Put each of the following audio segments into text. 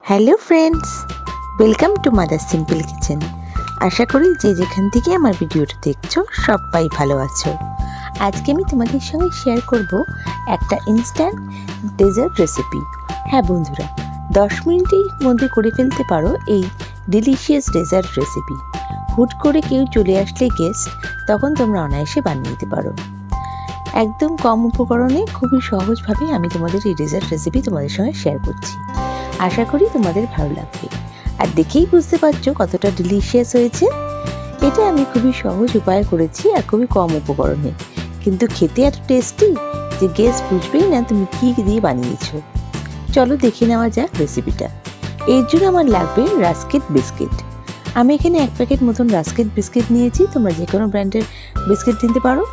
Hello friends, welcome to mother simple kitchen. আশা করি যে যেখান থেকে আমার ভিডিওটা দেখছো সবাই ভালো আছো। আজকে আমি তোমাদের সঙ্গে শেয়ার করব একটা ইনস্ট্যান্ট ডেজার্ট রেসিপি। হ্যাঁ বন্ধুরা, 10 মিনিটের মধ্যে করে ফেলতে পারো এই ডিলিশিয়াস ডেজার্ট রেসিপি। হুট করে কেউ চলে আসলে গেস্ট, তখন তোমরা অনায়াসে বানিয়ে নিতে পারো। একদম কম উপকরণে খুবই সহজভাবে আমি তোমাদের এই ডেজার্ট রেসিপি তোমাদের সঙ্গে শেয়ার করছি। আশা করি তোমাদের ভালো লাগবে। আর দেখেই বুঝতে পারছো কতটা ডিলিশিয়াস হয়েছে। এটা আমি খুবই সহজ উপায়ে করেছি আর খুবই কম উপকরণে, কিন্তু খেতে এত টেস্টি যে গেস্ট বুঝবেই না তুমি কী দিয়ে বানিয়েছো। চলো দেখে নেওয়া যাক রেসিপিটা। এর জন্য আমার লাগবে রাস্কেট বিস্কিট। আমি এখানে 1 প্যাকেট মতন রাস্কেট বিস্কিট নিয়েছি। তোমরা যে কোনো ব্র্যান্ডের বিস্কিট নিতে পারো।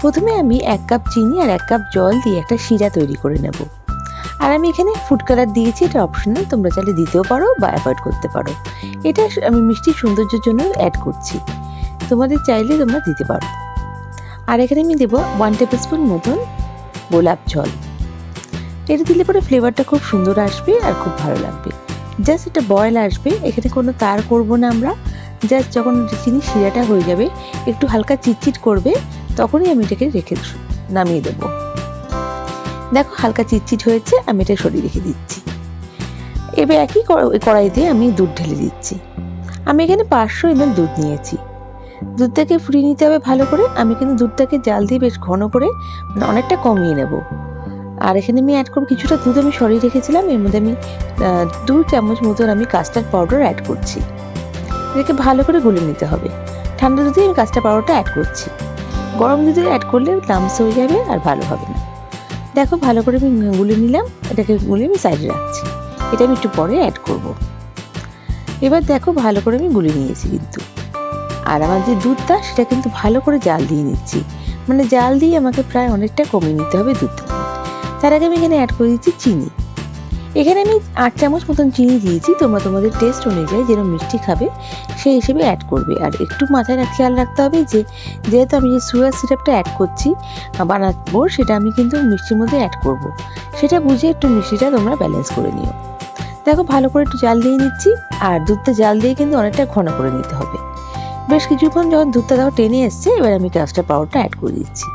প্রথমে আমি 1 কাপ চিনি আর 1 কাপ জল দিয়ে একটা শিরা তৈরি করে নেব। আর আমি এখানে ফুড কালার দিয়েছি, এটা অপশনাল, তোমরা চাইলে দিতেও পারো বা অ্যাভয়েড করতে পারো। এটা আমি মিষ্টির সৌন্দর্যের জন্য অ্যাড করছি, তোমাদের চাইলে তোমরা দিতে পারো। আর এখানে আমি দেবো 1 টেবিল স্পুন মতন গোলাপ জল। এটা দিলে পরে ফ্লেভারটা খুব সুন্দর আসবে আর খুব ভালো লাগবে। জাস্ট এটা বয়েল আসবে, এখানে কোনো তার করবো না আমরা। জাস্ট যখন চিনি শিরাটা হয়ে যাবে, একটু হালকা চিটচিট করবে, তখনই আমি এটাকে রেখে নামিয়ে দেবো। দেখো হালকা চিটচিট হয়েছে, আমি এটা সরিয়ে রেখে দিচ্ছি। এবার একই কড়াইতে আমি দুধ ঢেলে দিচ্ছি। আমি এখানে 500 ml দুধ নিয়েছি। দুধটাকে ফুটিয়ে নিতে হবে ভালো করে। আমি কিন্তু দুধটাকে জাল দিয়ে বেশ ঘন করে অনেকটা কমিয়ে নেব। আর এখানে আমি অ্যাড করব কিছুটা দুধ আমি সরিয়ে রেখেছিলাম, এর মধ্যে আমি 2 চামচ মতন আমি কাস্টার্ড পাউডার অ্যাড করছি। এটাকে ভালো করে গুলে নিতে হবে। ঠান্ডা দুধে আমি কাস্টার্ড পাউডারটা অ্যাড করছি। গরম দুধে অ্যাড করলে লামস হয়ে যাবে আর ভালো হবে না। দেখো ভালো করে আমি গুলে নিলাম, এটাকে গুলে আমি সাইডে রাখছি। এটা আমি একটু পরে অ্যাড করব। এবার দেখো ভালো করে আমি গুলে নিয়েছি কিন্তু। আর আমার যে দুধটা সেটা কিন্তু ভালো করে জাল দিয়ে নিচ্ছি, মানে জাল দিয়ে আমাকে প্রায় অনেকটা কমিয়ে নিতে হবে দুধটা। তার আগে আমি এখানে অ্যাড করে দিচ্ছি চিনি। এখানে আমি 8 চামচ মতন চিনি দিয়েছি। তোমরা তোমাদের টেস্ট অনুযায়ী যেরকম মিষ্টি খাবে সেই হিসেবে অ্যাড করবে। আর একটু মাথায় খেয়াল রাখতে হবে যে যেহেতু আমি যে সুগার সিরাপটা অ্যাড করছি বানাবো, সেটা আমি কিন্তু মিষ্টির মধ্যে অ্যাড করব। সেটা বুঝে একটু মিষ্টিটা তোমরা ব্যালেন্স করে নিও। দেখো ভালো করে একটু জাল দিয়ে নিচ্ছি। আর দুধটা জাল দিয়ে কিন্তু অনেকটা ঘন করে নিতে হবে। বেশ কিছুক্ষণ যখন দুধটা দেখো টেনে এসছে, এবার আমি কাস্টার্ড পাউডারটা অ্যাড করে দিচ্ছি।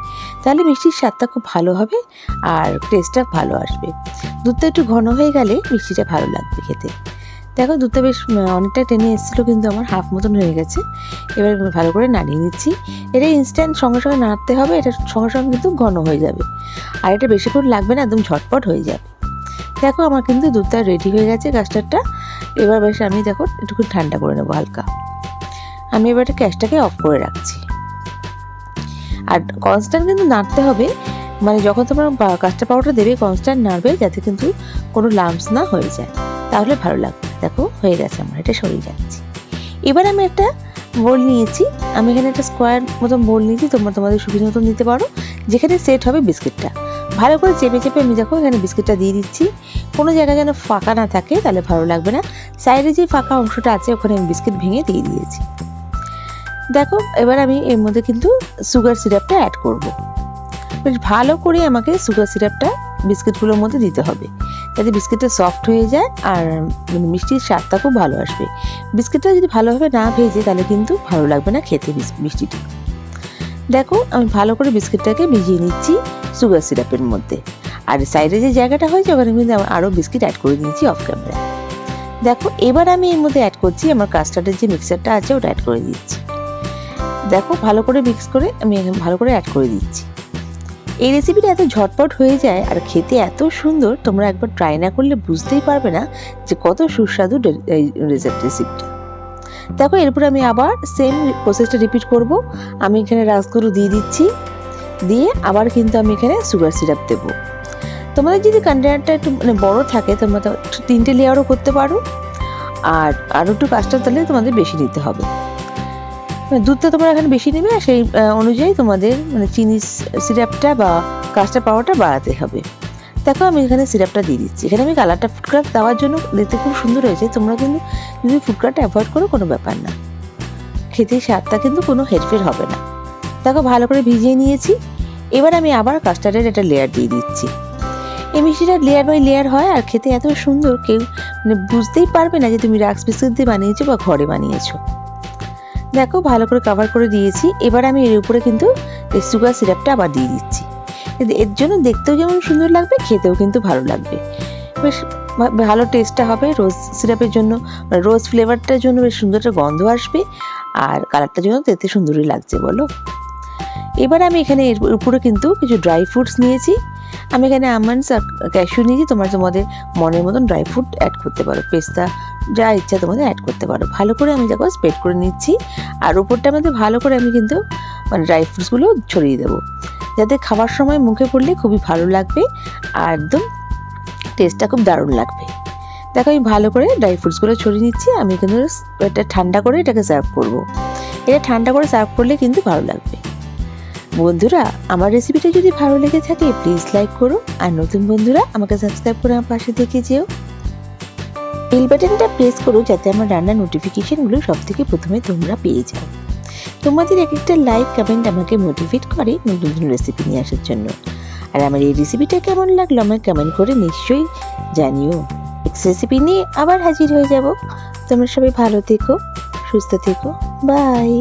তাহলে মিষ্টির স্বাদটা খুব ভালো হবে আর টেস্টটা ভালো আসবে। দুধটা একটু ঘন হয়ে গেলে মিষ্টিটা ভালো লাগবে খেতে। দেখো দুধটা বেশ অনেকটা টেনে এসেছিলো, কিন্তু আমার হাফ মতন হয়ে গেছে। এবার ভালো করে নাড়িয়ে নিচ্ছি। এটা ইনস্ট্যান্ট সঙ্গে সঙ্গে নাড়তে হবে, এটা সঙ্গে সঙ্গে কিন্তু ঘন হয়ে যাবে। আর এটা বেশিক্ষণ লাগবে না, একদম ঝটপট হয়ে যাবে। দেখো আমার কিন্তু দুধটা রেডি হয়ে গেছে কাস্টার্ডটা। এবার বেশ আমি দেখো একটু ঠান্ডা করে নেবো হালকা। আমি এবার গ্যাসটাকে অফ করে রাখছি। আর কনস্ট্যান্ট কিন্তু নাড়তে হবে, মানে যখন তোমরা কাস্টার্ড পাউডার দেবে কনস্ট্যান্ট নাড়বে, যাতে কিন্তু কোনো লাম্পস না হয়ে যায়, তাহলে ভালো লাগবে। দেখো হয়ে গেছে আমার, এটা সরিয়ে যাচ্ছি। এবার আমি একটা বোল নিয়েছি। আমি এখানে একটা স্কোয়ার মতন বোল নিয়েছি, তোমরা তোমাদের সুবিধা মতন দিতে পারো, যেখানে সেট হবে বিস্কিটটা। ভালো করে চেপে চেপে আমি দেখো এখানে বিস্কিটটা দিয়ে দিচ্ছি। কোনো জায়গায় যেন ফাঁকা না থাকে, তাহলে ভালো লাগবে না। সাইডে যে ফাঁকা অংশটা আছে ওখানে আমি বিস্কিট ভেঙে দিয়ে দিয়েছি। দেখো এবার আমি এর মধ্যে কিন্তু সুগার সিরাপটা অ্যাড করব। বেশ ভালো করে আমাকে সুগার সিরাপটা বিস্কিটগুলোর মধ্যে দিতে হবে, যাতে বিস্কিটটা সফট হয়ে যায় আর মিষ্টির স্বাদটা খুব ভালো আসবে। বিস্কিটটা যদি ভালোভাবে না ভেজে তাহলে কিন্তু ভালো লাগবে না খেতে মিষ্টিটা। দেখো আমি ভালো করে বিস্কিটটাকে ভিজিয়ে নিচ্ছি সুগার সিরাপের মধ্যে। আর সাইডে যে জায়গাটা হয়েছে ওখানে কিন্তু আরও বিস্কিট অ্যাড করে নিয়েছি অফ ক্যামেরায়। দেখো এবার আমি এর মধ্যে অ্যাড করছি আমার কাস্টার্ডের যে মিক্সারটা আছে, ওটা অ্যাড করে দিচ্ছি। দেখো ভালো করে মিক্স করে আমি ভালো করে অ্যাড করে দিচ্ছি। এই রেসিপিটা এত ঝটপট হয়ে যায় আর খেতে এত সুন্দর, তোমরা একবার ট্রাই না করলে বুঝতেই পারবে না যে কত সুস্বাদু এই রেসিপিটা। দেখো এরপর আমি আবার সেম প্রসেসটা রিপিট করব। আমি এখানে রাসগুলো দিয়ে দিচ্ছি, দিয়ে আবার কিন্তু আমি এখানে সুগার সিরাপ দেবো। তোমাদের যদি কন্টেনারটা একটু মানে বড়ো থাকে, তোমরা তো 3টে লেয়ারও করতে পারো। আর আরও একটু কাস্টার্ড তাহলে তোমাদের বেশি নিতে হবে। দুধটা তোমরা এখানে বেশি নেবে, আর সেই অনুযায়ী তোমাদের মানে চিনি সিরাপটা বা কাস্টার্ড পাউডারটা বাড়াতে হবে। দেখো আমি এখানে সিরাপটা দিয়ে দিচ্ছি। এখানে আমি কালারটা ফুড কালার দেওয়ার জন্য দেখতে খুব সুন্দর হয়েছে। তোমরা কিন্তু যদি ফুড কালারটা অ্যাভয়েড করো কোনো ব্যাপার না, খেতে স্বাদটা কিন্তু কোনো হেরফের হবে না। দেখো ভালো করে ভিজিয়ে নিয়েছি। এবার আমি আবার কাস্টার্ডের একটা লেয়ার দিয়ে দিচ্ছি। এই মিষ্টিটা লেয়ার বাই লেয়ার হয় আর খেতে এত সুন্দর, কেউ মানে বুঝতেই পারবে না যে তুমি রাস্ক বিস্কুট দিয়ে বানিয়েছো বা ঘরে বানিয়েছো। দেখো ভালো করে কভার করে দিয়েছি। এবার আমি এর উপরে কিন্তু এই সুগার সিরাপটা আবার দিয়ে দিচ্ছি। এর জন্য দেখতেও যেমন সুন্দর লাগবে, খেতেও কিন্তু ভালো লাগবে, বেশ ভালো টেস্টটা হবে। রোজ সিরাপের জন্য, রোজ ফ্লেভারটার জন্য বেশ সুন্দর একটা গন্ধ আসবে, আর কালারটার জন্য তো এতে সুন্দরই লাগছে বলো। এবার আমি এখানে এর উপরে কিন্তু কিছু ড্রাই ফ্রুটস নিয়েছি। আমি এখানে আমন্ডস আর ক্যাশিউ নিয়েছি। তোমাদের মনের মতন ড্রাই ফ্রুট অ্যাড করতে পারো, পেস্তা যা ইচ্ছা তোমাদের অ্যাড করতে পারো। ভালো করে আমি দেখো স্প্রেড করে নিচ্ছি, আর উপরটা মধ্যে ভালো করে আমি কিন্তু মানে ড্রাই ফ্রুটসগুলো ছড়িয়ে দেবো, যাতে খাবার সময় মুখে পড়লে খুবই ভালো লাগবে আর একদম টেস্টটা খুব দারুণ লাগবে। দেখো আমি ভালো করে ড্রাই ফ্রুটসগুলো ছড়িয়ে নিচ্ছি। আমি কিন্তু এটা ঠান্ডা করে এটাকে সার্ভ করব। এটা ঠান্ডা করে সার্ভ করলে কিন্তু ভালো লাগবে। বন্ধুরা, আমার রেসিপিটা যদি ভালো লেগে থাকে প্লিজ লাইক করো, আর নতুন বন্ধুরা আমাকে সাবস্ক্রাইব করে আমার পাশে থেকে যেও। বেল বাটনটা প্রেস করো যাতে আমার রান্নার নোটিফিকেশনগুলো সব থেকে প্রথমে তোমরা পেয়ে যাও। তোমাদের এক একটা লাইক কমেন্ট আমাকে মোটিভেট করে নতুন নতুন রেসিপি নিয়ে আসার জন্য। আর আমার এই রেসিপিটা কেমন লাগলো আমাকে কমেন্ট করে নিশ্চয়ই জানিও। নেক্সট রেসিপি নিয়ে আবার হাজির হয়ে যাব। তোমরা সবাই ভালো থেকো, সুস্থ থেকো, বাই।